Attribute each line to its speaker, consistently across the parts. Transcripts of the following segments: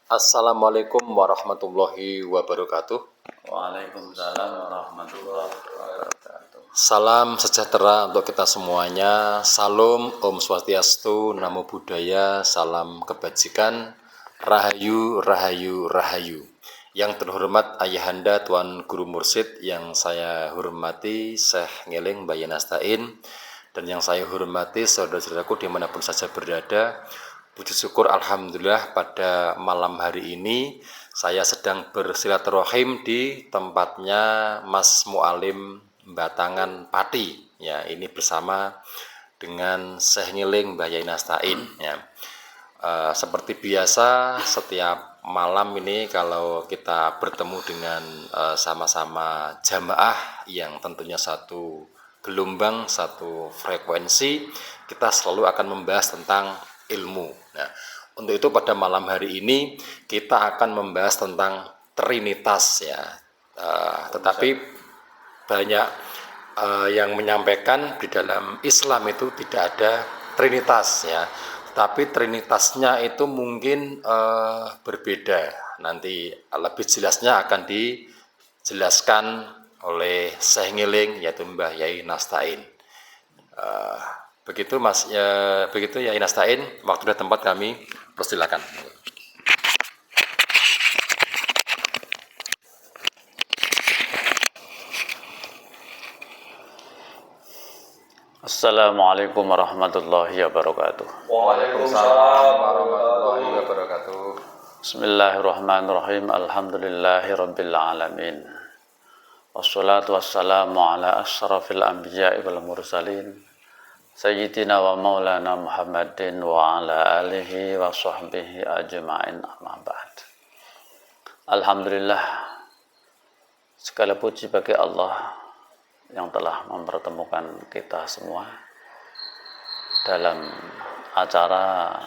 Speaker 1: Assalamualaikum warahmatullahi wabarakatuh.
Speaker 2: Waalaikumsalam warahmatullahi wabarakatuh.
Speaker 1: Salam sejahtera untuk kita semuanya. Salam, Om Swastiastu, Namo Buddhaya, salam kebajikan, Rahayu, Rahayu, Rahayu. Yang terhormat Ayahanda Tuan Guru Mursyid yang saya hormati Syekh Ngeling Bayi Nastain, dan yang saya hormati saudara-saudaraku dimanapun saja berada. Puji syukur Alhamdulillah pada malam hari ini saya sedang bersilaturahim di tempatnya Mas Mualim Batangan Pati. Ya, ini bersama dengan Syekh Ngiling Mbah Yai Nastain. Ya. Seperti biasa setiap malam ini kalau kita bertemu dengan sama-sama jamaah yang tentunya satu gelombang, satu frekuensi, kita selalu akan membahas tentang ilmu. Nah, untuk itu pada malam hari ini kita akan membahas tentang Trinitas ya. Tetapi banyak yang menyampaikan di dalam Islam itu tidak ada Trinitas ya. Tapi Trinitasnya itu mungkin berbeda. Nanti lebih jelasnya akan dijelaskan oleh Syekh Ngiling yaitu Mbah Yai Nastain. Begitu Mas, begitu Yai Nastain, waktu dan tempat kami persilakan.
Speaker 2: Assalamualaikum warahmatullahi wabarakatuh.
Speaker 1: Waalaikumsalam warahmatullahi wabarakatuh.
Speaker 2: Bismillahirrahmanirrahim. Alhamdulillahi rabbil alamin. Wassalatu wassalamu ala asyrafil anbiya'i wal mursalin Sayyidina wa maulana Muhammadin wa ala alihi wa sahbihi ajma'in, amma ba'd. Alhamdulillah, segala puji bagi Allah yang telah mempertemukan kita semua dalam acara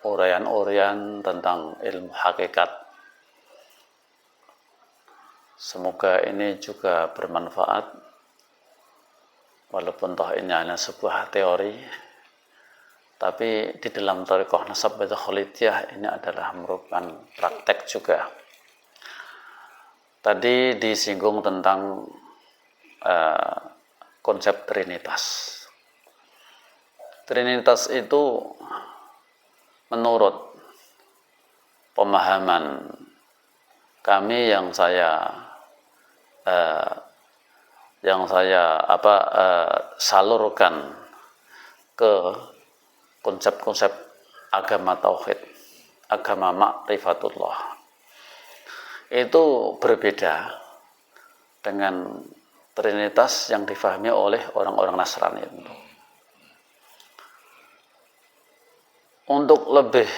Speaker 2: uraian-uraian tentang ilmu hakikat. Semoga ini juga bermanfaat, walaupun toh ini hanya sebuah teori, tapi di dalam thariqah Nasabah Khalidiyah ini adalah merupakan praktek juga. Tadi disinggung tentang konsep Trinitas. Trinitas itu menurut pemahaman kami yang saya salurkan ke konsep-konsep agama tauhid, agama ma'rifatullah, itu berbeda dengan Trinitas yang difahami oleh orang-orang Nasrani itu. Untuk lebih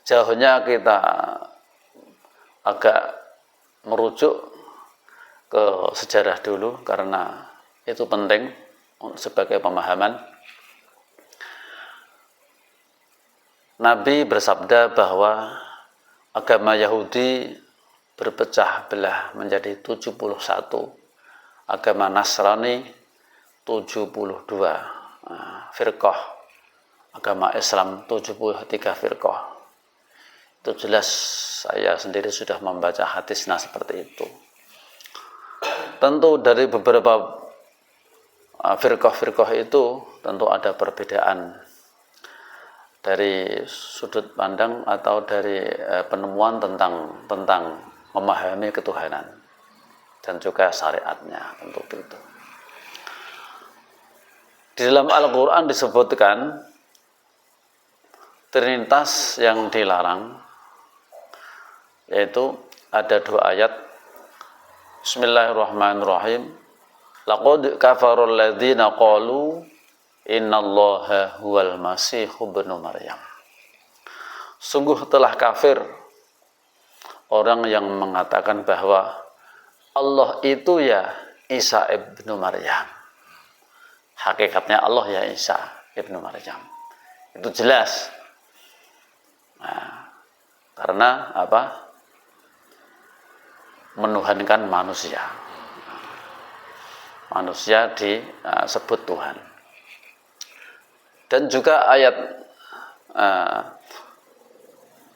Speaker 2: jauhnya kita agak merujuk ke sejarah dulu karena itu penting sebagai pemahaman. Nabi bersabda bahwa agama Yahudi berpecah belah menjadi 71, agama Nasrani 72 firqah, agama Islam 73 firqah. Itu jelas saya sendiri sudah membaca hadisnya seperti itu. Tentu dari beberapa firqah-firqah itu tentu ada perbedaan dari sudut pandang atau dari penemuan tentang memahami ketuhanan dan juga syariatnya, tentu itu. Di dalam Al-Quran disebutkan Trinitas yang dilarang, yaitu ada 2 ayat. Bismillahirrahmanirrahim. Laqad kafarul ladzina qalu innallaha huwal masihu ibnu Maryam. Sungguh telah kafir orang yang mengatakan bahwa Allah itu ya Isa ibnu Maryam. Hakikatnya Allah ya Isa ibnu Maryam. Itu jelas. Nah, karena apa? Menuhankan manusia. Manusia disebut Tuhan. Dan juga ayat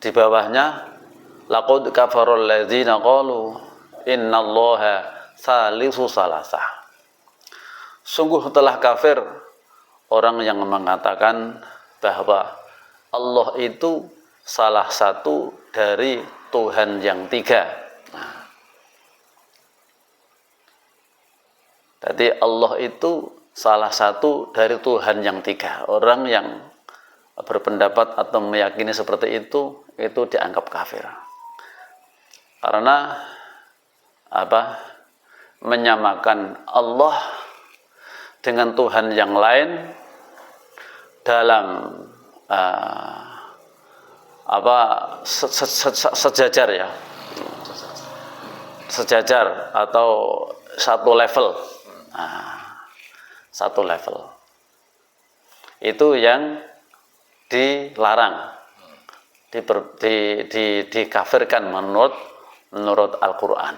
Speaker 2: di bawahnya laqad kafarul ladzina qalu innallaha salisu salasah. Sungguh telah kafir orang yang mengatakan bahwa Allah itu salah satu dari Tuhan yang tiga. Jadi Allah itu salah satu dari Tuhan yang tiga. Orang yang berpendapat atau meyakini seperti itu dianggap kafir. Karena menyamakan Allah dengan Tuhan yang lain dalam sejajar ya, sejajar atau satu level, satu level itu yang dilarang, dikafirkan menurut Al-Quran.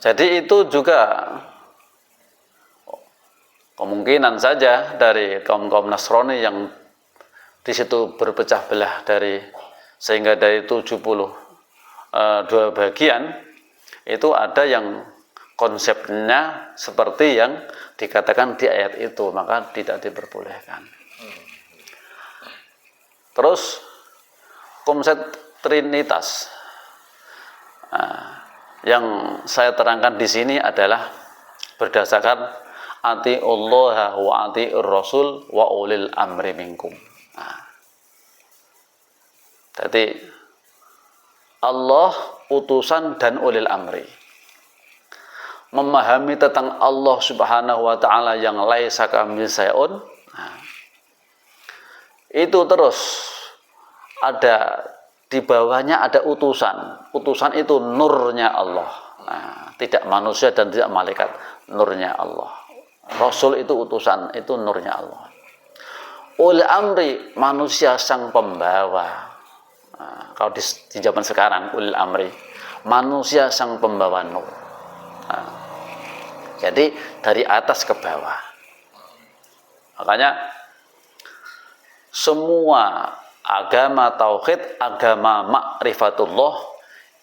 Speaker 2: Jadi itu juga kemungkinan saja dari kaum Nasrani yang di situ berpecah belah sehingga dari 72 bagian itu ada yang konsepnya seperti yang dikatakan di ayat itu, maka tidak diperbolehkan. Terus konsep Trinitas yang saya terangkan di sini adalah berdasarkan ati Allah wa ati Rasul wa ulil amri minkum. Jadi Allah utusan dan ulil amri. Memahami tentang Allah Subhanahu wa taala yang laisa kamitslihi syai'un. Itu terus ada di bawahnya ada utusan. Utusan itu nurnya Allah. Tidak manusia dan tidak malaikat, nurnya Allah. Rasul itu utusan, itu nurnya Allah. Ulil amri manusia sang pembawa. Kalau di zaman sekarang ulil amri manusia sang pembawa nur. Jadi dari atas ke bawah. Makanya semua agama tauhid, agama ma'rifatullah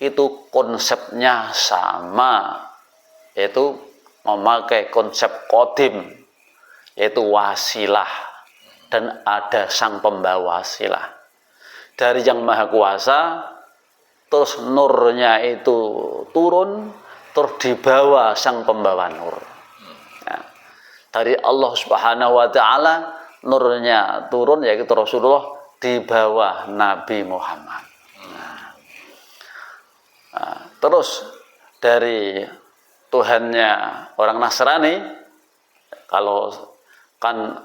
Speaker 2: itu konsepnya sama, yaitu memakai konsep qadim, yaitu wasilah, dan ada sang pembawa wasilah dari yang maha kuasa, terus nurnya itu turun, terus dibawa sang pembawa nur. Dari Allah Subhanahu wa taala nurnya turun, yaitu Rasulullah, di bawah Nabi Muhammad. Terus dari Tuhannya orang Nasrani, kalau kan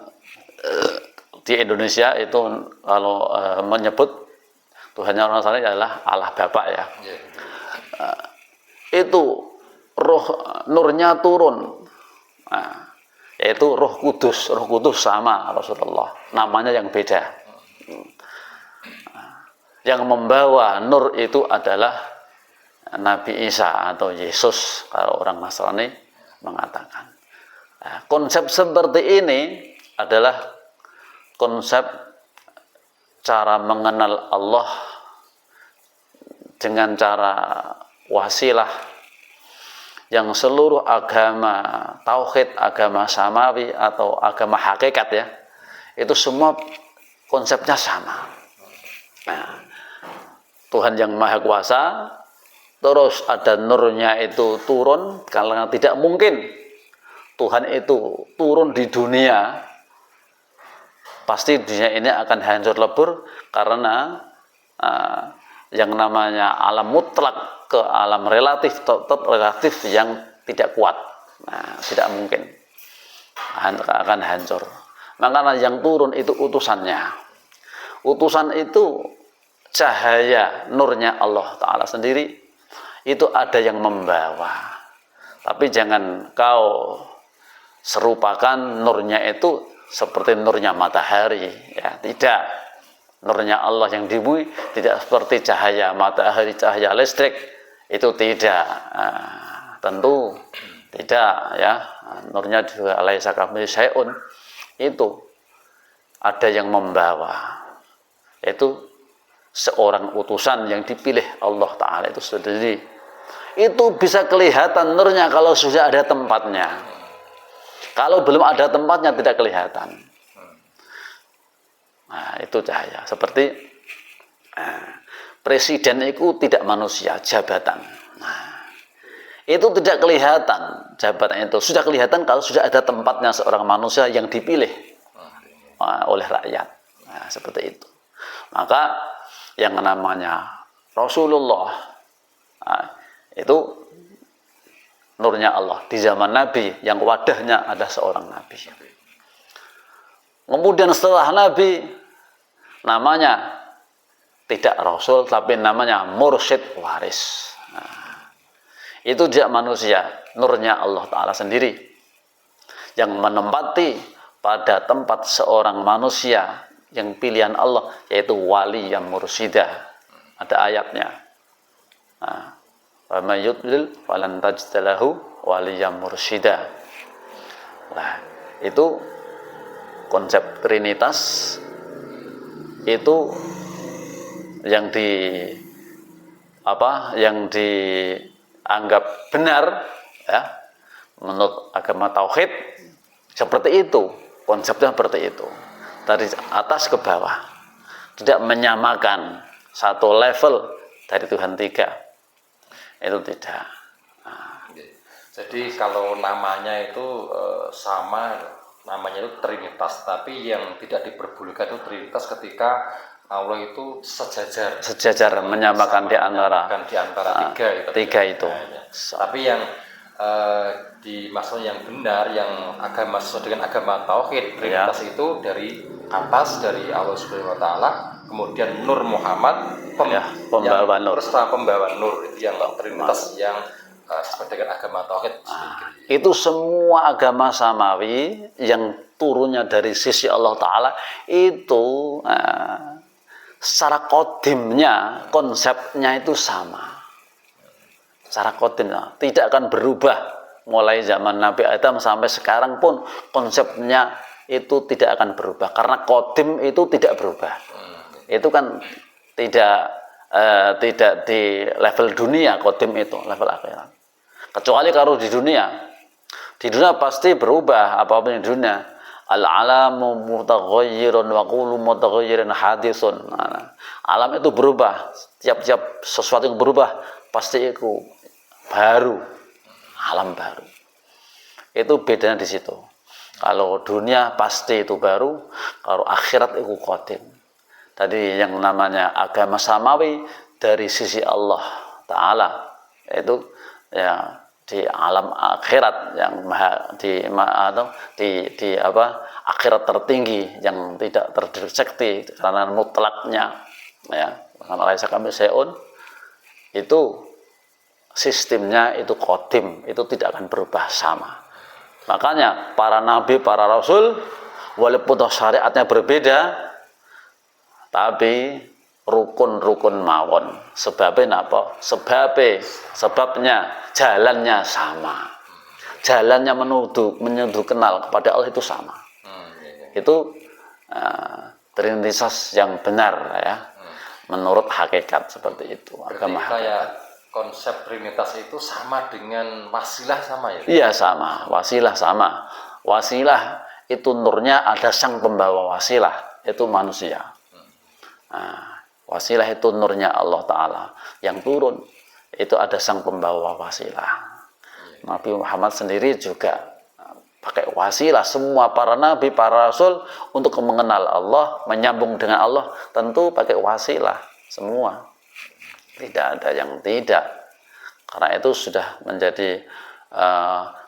Speaker 2: di Indonesia itu kalau menyebut Tuhannya orang Nasrani adalah Allah Bapa ya. Itu roh nurnya turun, yaitu Roh Kudus. Roh Kudus sama Rasulullah, namanya yang beda. Yang membawa nur itu adalah Nabi Isa atau Yesus kalau orang Nasrani mengatakan. Konsep seperti ini adalah konsep cara mengenal Allah dengan cara wasilah yang seluruh agama tauhid, agama samawi atau agama hakikat ya, itu semua konsepnya sama. Tuhan yang maha kuasa, terus ada nurnya itu turun, karena tidak mungkin Tuhan itu turun di dunia, pasti dunia ini akan hancur lebur, karena yang namanya alam mutlak ke alam relatif, tetap relatif yang tidak kuat, tidak mungkin akan hancur. Makanya yang turun itu utusannya. Utusan itu cahaya nurnya Allah Ta'ala sendiri, itu ada yang membawa. Tapi jangan kau serupakan nurnya itu seperti nurnya matahari ya, tidak. Nurnya Allah yang di bumi tidak seperti cahaya matahari, cahaya listrik, itu tidak. Tentu tidak ya. Nurnya juga laisa kamitslihi syai'un, itu ada yang membawa. yaitu seorang utusan yang dipilih Allah Ta'ala itu sendiri. Itu bisa kelihatan nurnya kalau sudah ada tempatnya. Kalau belum ada tempatnya tidak kelihatan. Nah, itu cahaya. Seperti presiden itu tidak manusia, jabatan. Nah, itu tidak kelihatan jabatan itu. Sudah kelihatan kalau sudah ada tempatnya seorang manusia yang dipilih oleh rakyat. Nah, seperti itu. Maka yang namanya Rasulullah itu nurnya Allah di zaman Nabi, yang wadahnya ada seorang Nabi. Kemudian setelah Nabi, namanya tidak Rasul tapi namanya mursyid waris. Nah, itu dia manusia, nurnya Allah Ta'ala sendiri yang menempati pada tempat seorang manusia yang pilihan Allah, yaitu wali yang mursyida. Ada ayatnya. Wa may yudlil falan tajid lahu waliyan mursyida. Nah, itu konsep trinitas itu yang dianggap benar ya menurut agama tauhid, seperti itu konsepnya, seperti itu dari atas ke bawah, tidak menyamakan satu level dari Tuhan tiga, itu tidak.
Speaker 1: Jadi kalau namanya itu sama, namanya itu Trinitas, tapi yang tidak diperbolehkan itu Trinitas ketika Allah itu sejajar
Speaker 2: menyamakan di antara tiga itu.
Speaker 1: Tapi yang dimaksud yang benar, yang agama sesuai dengan agama tauhid, Trinitas itu dari atas, dari Allah Subhanahu wa Ta'ala, kemudian Nur Muhammad
Speaker 2: pembawa nur.
Speaker 1: Serta pembawa nur, itu yang Trinitas yang sesuai dengan agama tauhid.
Speaker 2: Itu semua agama samawi yang turunnya dari sisi Allah Ta'ala itu secara kodimnya, konsepnya itu sama. Secara kodimnya tidak akan berubah. Mulai zaman Nabi Adam sampai sekarang pun konsepnya itu tidak akan berubah, karena kodim itu tidak berubah. Itu kan tidak di level dunia, kodim itu level akhirat. Kecuali kalau di dunia pasti berubah apapun di dunia. Al-alamu mutaghayyirun wa kullu mutaghayyirin hadisun. Alam itu berubah, tiap-tiap sesuatu yang berubah pasti itu baru, alam baru. Itu bedanya di situ. Kalau dunia pasti itu baru, kalau akhirat itu qadim. Tadi yang namanya agama samawi dari sisi Allah Ta'ala, itu ya di alam akhirat yang akhirat tertinggi yang tidak terdeteksi karena mutlaknya ya, karena laisa kami seun, itu sistemnya itu qadim, itu tidak akan berubah, sama. Makanya para nabi, para rasul walaupun syariatnya berbeda, tapi rukun-rukun mawon. Sebabnya apa? Sebabnya jalannya sama. Jalannya menuju kenal kepada Allah itu sama. Itu trinitas yang benar ya. Menurut hakikat seperti itu. Agama
Speaker 1: kayak konsep trinitas itu sama dengan wasilah, sama ya?
Speaker 2: Iya, sama. Wasilah sama. Wasilah itu nurnya ada sang pembawa wasilah, itu manusia. Wasilah itu nurnya Allah Ta'ala yang turun, itu ada sang pembawa wasilah. Nabi Muhammad sendiri juga pakai wasilah. Semua para nabi, para rasul untuk mengenal Allah, menyambung dengan Allah, tentu pakai wasilah semua. Tidak ada yang tidak, karena itu sudah menjadi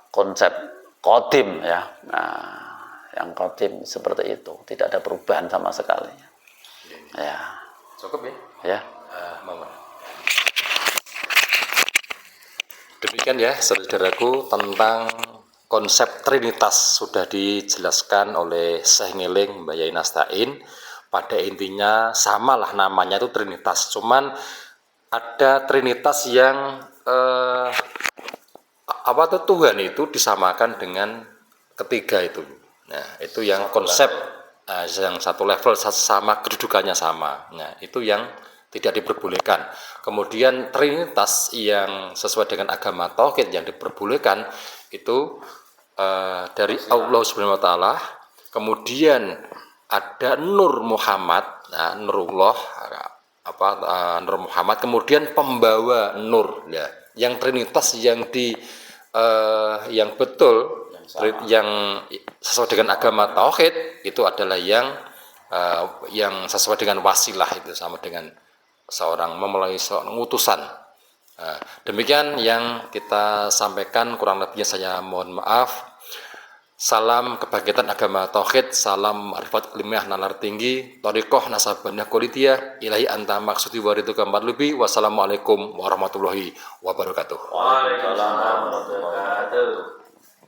Speaker 2: konsep qadim ya. Yang qadim seperti itu, tidak ada perubahan sama sekali ya.
Speaker 1: Cukup
Speaker 2: ya.
Speaker 1: Demikian ya saudaraku tentang konsep trinitas sudah dijelaskan oleh Syekh Ngiling Mbah Yai Nasta'in. Pada intinya samalah, namanya itu trinitas, cuman ada trinitas yang Tuhan itu disamakan dengan ketiga itu. Nah, itu yang konsep yang satu level sama, kedudukannya sama. Nah, itu yang tidak diperbolehkan. Kemudian trinitas yang sesuai dengan agama tauhid yang diperbolehkan itu dari Allah Subhanahu wa taala. Kemudian ada Nur Muhammad, nah, Nurullah Nur Muhammad, kemudian pembawa nur ya. Yang trinitas yang betul yang sesuai dengan agama tauhid itu adalah yang sesuai dengan wasilah, itu sama dengan seorang memulai seorang utusan. Demikian yang kita sampaikan, kurang lebihnya saya mohon maaf. Salam kebangkitan agama tauhid, salam ma'rifat ilmiah nalar tinggi, thariqah nasabah kuliah, ilahi anta maksudi waridu keempat lebih. Wassalamualaikum warahmatullahi wabarakatuh.
Speaker 2: Waalaikumsalam warahmatullahi wabarakatuh.